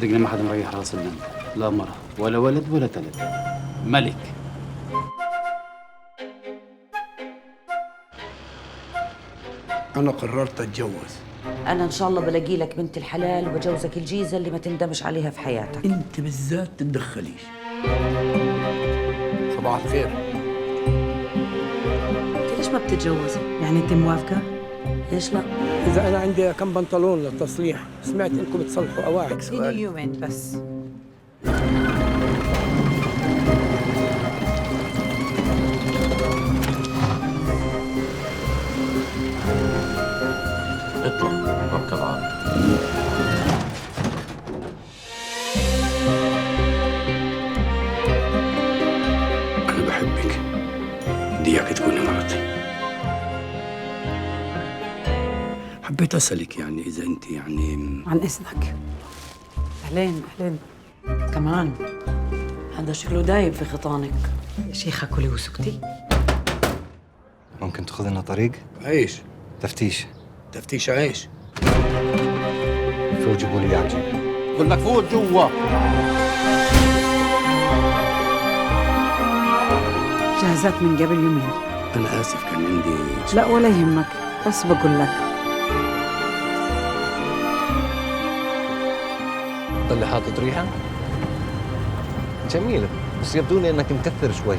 صدقني ما حد مريح راس البنت، لا مرة ولا ولد ولا تلد. ملك. أنا قررت أتجوز. أنا إن شاء الله بلاقي لك بنت الحلال وبجوزك الجيزة اللي ما تندمش عليها في حياتك. أنت بالذات تتدخليش. صباح الخير. أنت ليش ما بتتجوزي؟ يعني انت موافقة؟ ليش لا؟ إذا أنا عندي كم بنطلون للتصليح، سمعت إنكم بتصلحوا أواعي. اديني سؤال. يومين بس. اطلع ركب عاد. أنا بحبك، بدي إياك تكوني مرتي. حبيت أسألك يعني إذا أنت يعني عن اذنك. اهلين اهلين. كمان هذا شكله دايب في خطانك. يا شيخة كلي وسكتي. ممكن تاخذ لنا طريق؟ عيش. تفتيش. تفتيش عيش. فوت جيبوا لي اياه عجيب. بقول لك فوت جوا. جهزت من قبل يومين. أنا آسف كان عندي. لا ولا يهمك، بس بقول لك. ضل حاطط ريحه جميله، بس يبدو لي انك مكثر شوي.